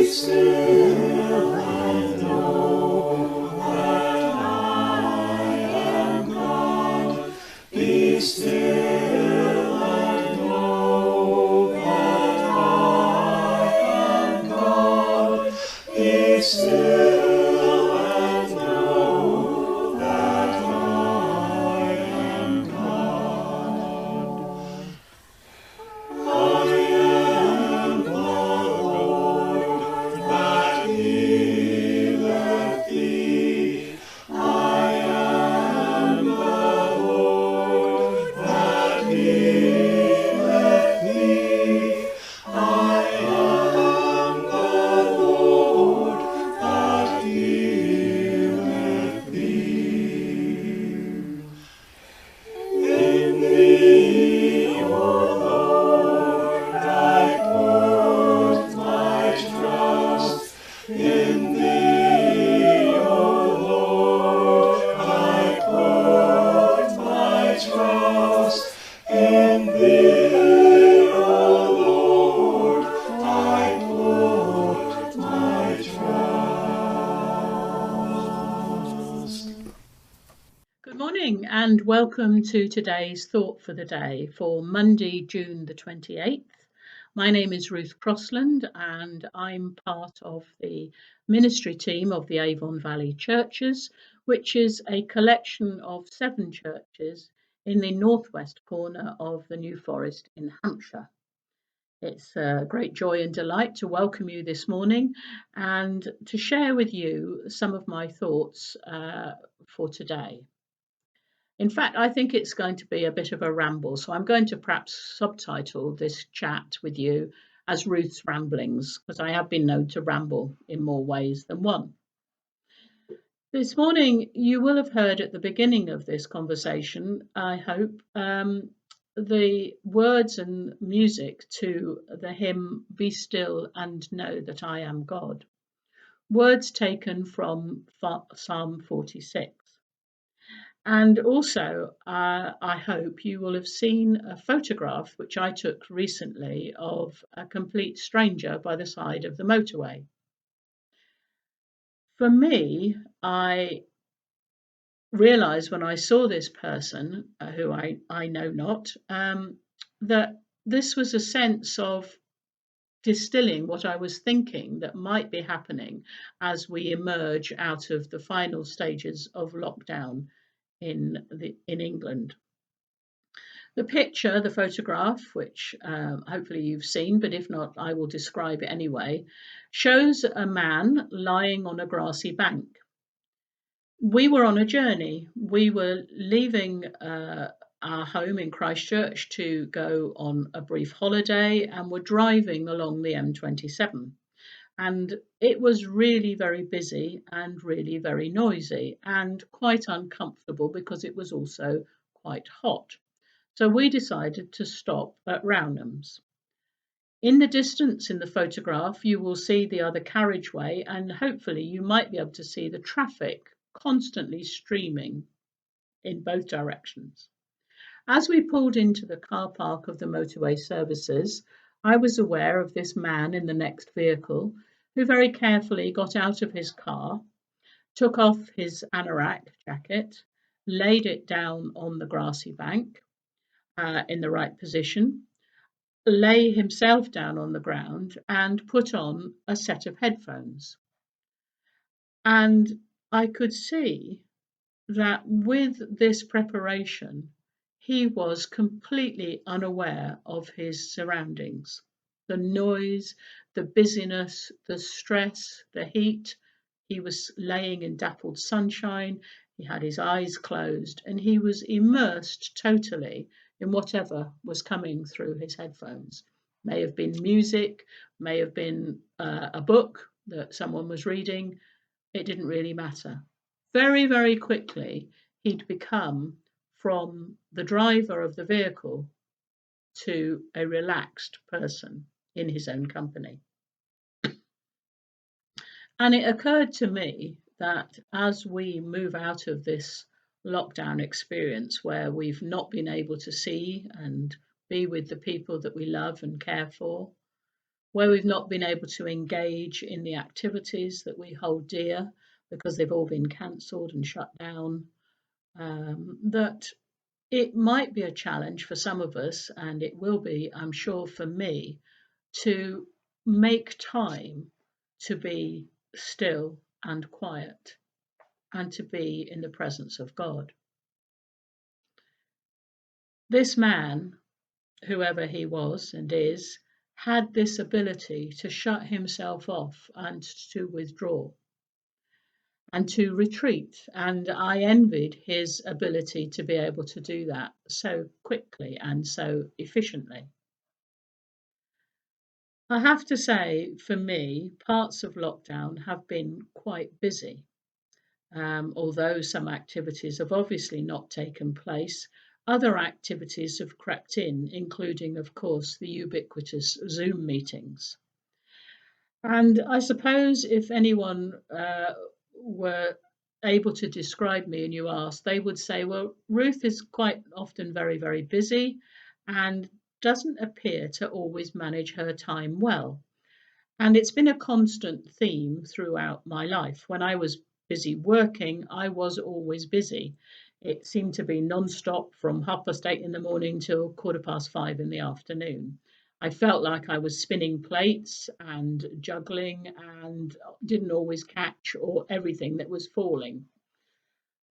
still and know that I am God. Be still and know that I am God. Be still and know that I am God. I am the Lord that healeth thee. I am the Lord that healeth thee. I am the Lord that healeth thee. In thee, O Lord, I put my trust. In thee, O Lord, I put my trust. In thee, O Lord, I put my trust. Good morning and welcome to today's Thought for the Day for Monday, June the 28th. My name is Ruth Crosland and I'm part of the ministry team of the Avon Valley Churches, which is a collection of 7 churches in the northwest corner of the New Forest in Hampshire. It's a great joy and delight to welcome you this morning and to share with you some of my thoughts for today. In fact, I think it's going to be a bit of a ramble, so I'm going to perhaps subtitle this chat with you as Ruth's Ramblings, because I have been known to ramble in more ways than one. This morning, you will have heard at the beginning of this conversation, I hope, the words and music to the hymn, Be Still and Know That I Am God. Words taken from Psalm 46. And also, I hope you will have seen a photograph which I took recently of a complete stranger by the side of the motorway. For me, I realised when I saw this person, who I know not, that this was a sense of distilling what I was thinking that might be happening as we emerge out of the final stages of lockdown in England. The picture, the photograph, which hopefully you've seen, but if not, I will describe it anyway, shows a man lying on a grassy bank. We were on a journey. We were leaving our home in Christchurch to go on a brief holiday and were driving along the M27. And it was really very busy and really very noisy and quite uncomfortable because it was also quite hot. So we decided to stop at Rownham's. In the distance in the photograph, you will see the other carriageway, and hopefully you might be able to see the traffic constantly streaming in both directions. As we pulled into the car park of the motorway services, I was aware of this man in the next vehicle who very carefully got out of his car, took off his anorak jacket, laid it down on the grassy bank, in the right position, lay himself down on the ground and put on a set of headphones. And I could see that with this preparation, he was completely unaware of his surroundings. The noise, the busyness, the stress, the heat. He was laying in dappled sunshine. He had his eyes closed and he was immersed totally in whatever was coming through his headphones. May have been music, may have been a book that someone was reading. It didn't really matter. Very, very quickly, he'd become from the driver of the vehicle to a relaxed person in his own company. And it occurred to me that as we move out of this lockdown experience where we've not been able to see and be with the people that we love and care for, where we've not been able to engage in the activities that we hold dear because they've all been cancelled and shut down, that it might be a challenge for some of us, and it will be, I'm sure, for me, to make time to be still and quiet and to be in the presence of God. This man, whoever he was and is, had this ability to shut himself off and to withdraw and to retreat. And I envied his ability to be able to do that so quickly and so efficiently. I have to say, for me, parts of lockdown have been quite busy. Although some activities have obviously not taken place, other activities have crept in, including, of course, the ubiquitous Zoom meetings. And I suppose if anyone were able to describe me and you asked, they would say, well, Ruth is quite often very, very busy and doesn't appear to always manage her time well. And it's been a constant theme throughout my life. When I was busy working, I was always busy. It seemed to be non-stop from 8:30 in the morning till 5:15 in the afternoon. I felt like I was spinning plates and juggling and didn't always catch or everything that was falling.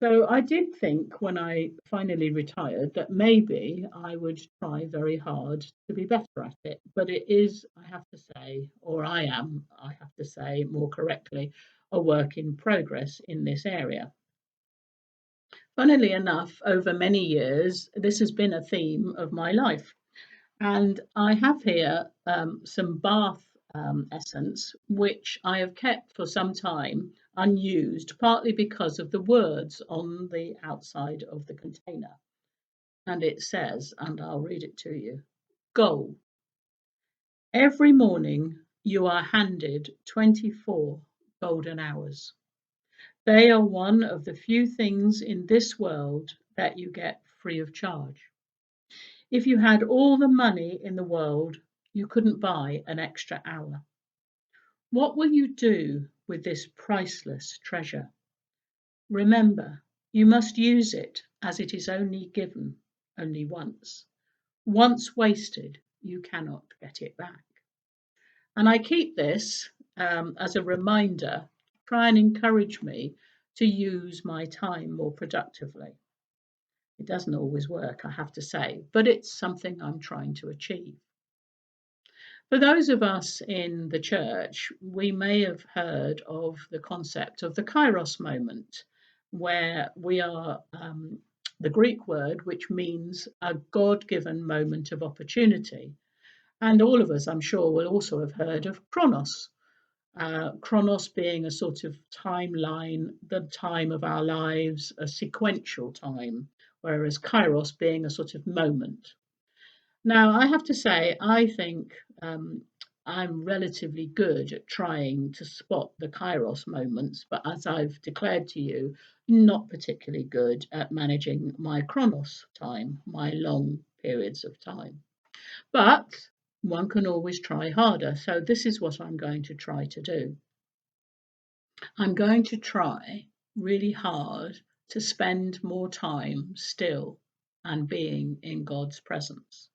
So I did think when I finally retired that maybe I would try very hard to be better at it. But it is, I have to say, or I have to say more correctly, a work in progress in this area. Funnily enough, over many years, this has been a theme of my life. And I have here some bath essence, which I have kept for some time unused, partly because of the words on the outside of the container. And it says, and I'll read it to you, goal. Every morning you are handed 24 golden hours. They are one of the few things in this world that you get free of charge. If you had all the money in the world, you couldn't buy an extra hour. What will you do with this priceless treasure? Remember, you must use it as it is only given only once. Once wasted, you cannot get it back. And I keep this as a reminder, try and encourage me to use my time more productively. It doesn't always work, I have to say, but it's something I'm trying to achieve. For those of us in the church, we may have heard of the concept of the Kairos moment, where we are the Greek word, which means a God given moment of opportunity. And all of us, I'm sure, will also have heard of Chronos. Chronos being a sort of timeline, the time of our lives, a sequential time, whereas Kairos being a sort of moment. Now, I have to say, I think I'm relatively good at trying to spot the Kairos moments, but as I've declared to you, not particularly good at managing my Chronos time, my long periods of time. But one can always try harder. So, this is what I'm going to try to do. I'm going to try really hard to spend more time still and being in God's presence.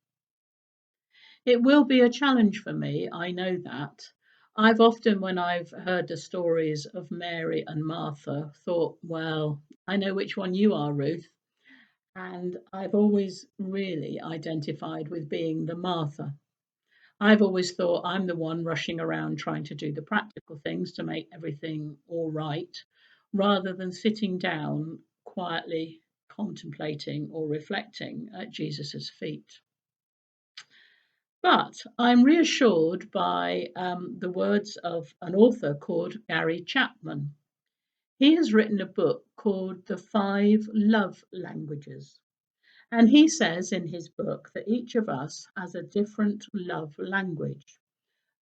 It will be a challenge for me, I know that. I've often, when I've heard the stories of Mary and Martha, thought, well, I know which one you are, Ruth. And I've always really identified with being the Martha. I've always thought I'm the one rushing around trying to do the practical things to make everything all right, rather than sitting down quietly contemplating or reflecting at Jesus's feet. But I'm reassured by the words of an author called Gary Chapman. He has written a book called The Five Love Languages. And he says in his book that each of us has a different love language.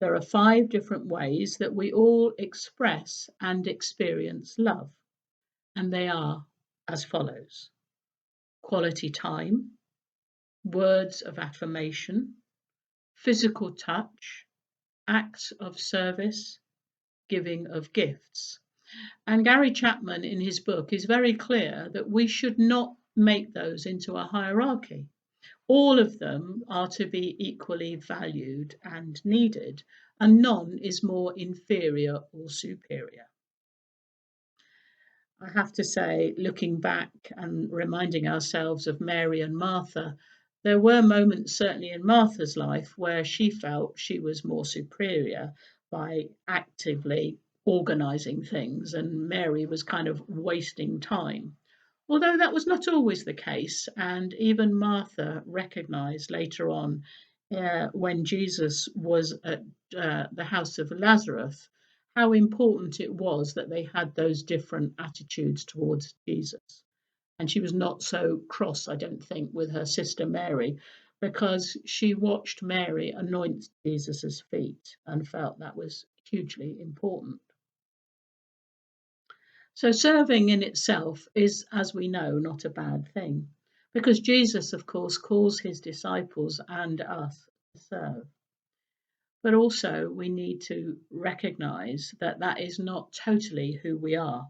There are 5 different ways that we all express and experience love. And they are as follows: quality time, words of affirmation, physical touch, acts of service, giving of gifts. And Gary Chapman, in his book, is very clear that we should not make those into a hierarchy. All of them are to be equally valued and needed, and none is more inferior or superior. I have to say, looking back and reminding ourselves of Mary and Martha, there were moments, certainly in Martha's life, where she felt she was more superior by actively organising things, and Mary was kind of wasting time. Although that was not always the case, and even Martha recognised later on when Jesus was at the house of Lazarus how important it was that they had those different attitudes towards Jesus. And she was not so cross, I don't think, with her sister Mary, because she watched Mary anoint Jesus's feet and felt that was hugely important. So serving in itself is, as we know, not a bad thing, because Jesus, of course, calls his disciples and us to serve. But also, we need to recognize that that is not totally who we are.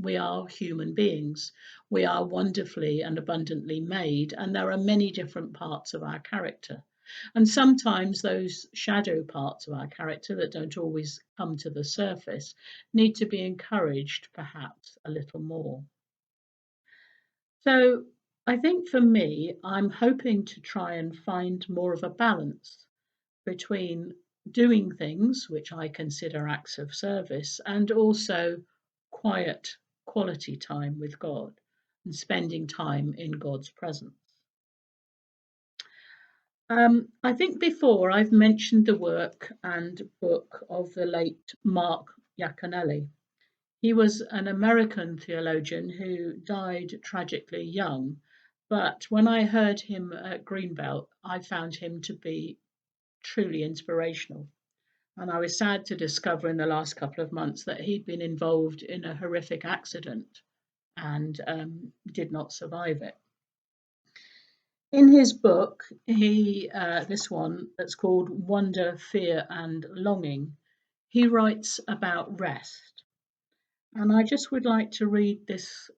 We are human beings. We are wonderfully and abundantly made, and there are many different parts of our character. And sometimes those shadow parts of our character that don't always come to the surface need to be encouraged, perhaps, a little more. So I think for me, I'm hoping to try and find more of a balance between doing things which I consider acts of service and also quiet quality time with God and spending time in God's presence. I think before I've mentioned the work and book of the late Mark Yaconelli. He was an American theologian who died tragically young, but when I heard him at Greenbelt, I found him to be truly inspirational. And I was sad to discover in the last couple of months that he'd been involved in a horrific accident and did not survive it. In his book, this one that's called Wonder, Fear and Longing, he writes about rest. And I just would like to read this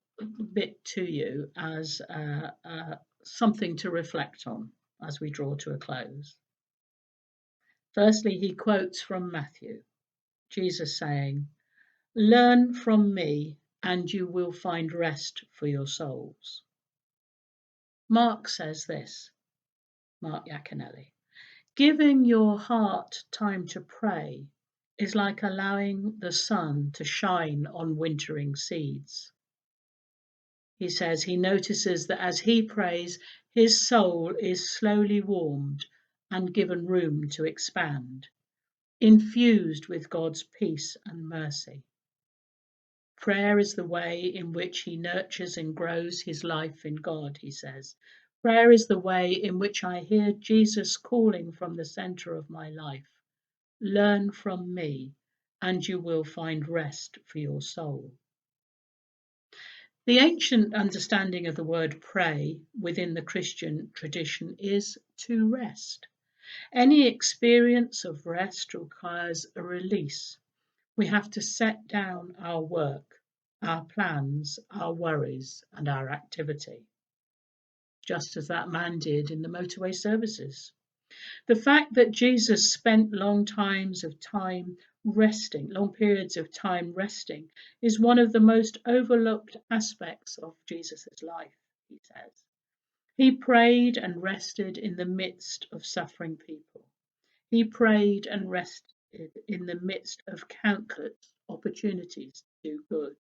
bit to you as something to reflect on as we draw to a close. Firstly, he quotes from Matthew, Jesus saying, "Learn from me, and you will find rest for your souls." Mark says this, Mark Yaconelli, "Giving your heart time to pray is like allowing the sun to shine on wintering seeds." He says he notices that as he prays, his soul is slowly warmed and given room to expand, infused with God's peace and mercy. Prayer is the way in which he nurtures and grows his life in God, he says. Prayer is the way in which I hear Jesus calling from the center of my life. Learn from me, and you will find rest for your soul. The ancient understanding of the word pray within the Christian tradition is to rest. Any experience of rest requires a release. We have to set down our work, our plans, our worries, and our activity, just as that man did in the motorway services. The fact that Jesus spent long periods of time resting, is one of the most overlooked aspects of Jesus' life, he says. He prayed and rested in the midst of suffering people. He prayed and rested in the midst of countless opportunities to do good.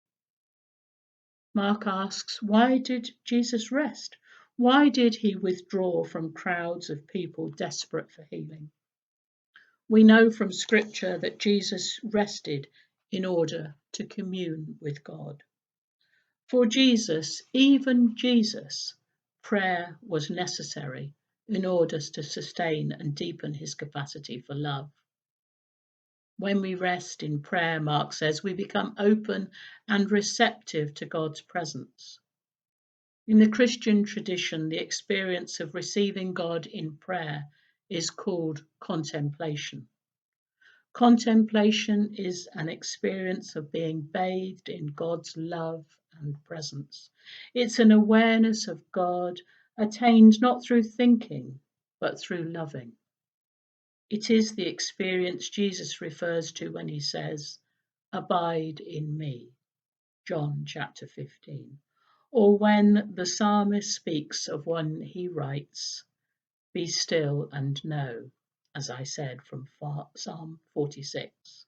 Mark asks, why did Jesus rest? Why did he withdraw from crowds of people desperate for healing? We know from Scripture that Jesus rested in order to commune with God. For Jesus, even Jesus, prayer was necessary in order to sustain and deepen his capacity for love. When we rest in prayer, Mark says, we become open and receptive to God's presence. In the Christian tradition, the experience of receiving God in prayer is called contemplation. Contemplation is an experience of being bathed in God's love and presence. It's an awareness of God attained not through thinking, but through loving. It is the experience Jesus refers to when he says, "Abide in me," John chapter 15, or when the psalmist speaks of when he writes, "Be still and know," as I said from Psalm 46.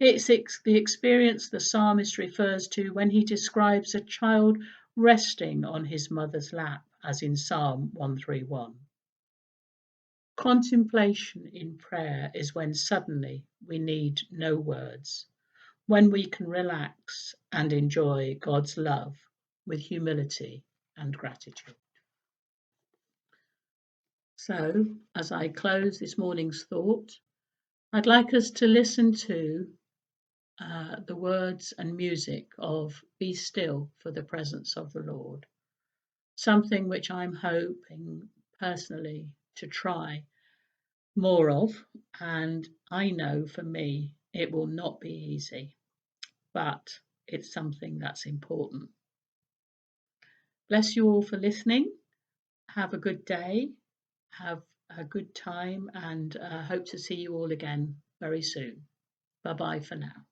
It's the experience the psalmist refers to when he describes a child resting on his mother's lap, as in Psalm 131. Contemplation in prayer is when suddenly we need no words, when we can relax and enjoy God's love with humility and gratitude. So, as I close this morning's thought, I'd like us to listen to the words and music of "Be Still for the Presence of the Lord," something which I'm hoping personally to try more of, and I know for me it will not be easy, but it's something that's important. Bless you all for listening. Have a good day, have a good time, and hope to see you all again very soon. Bye bye for now.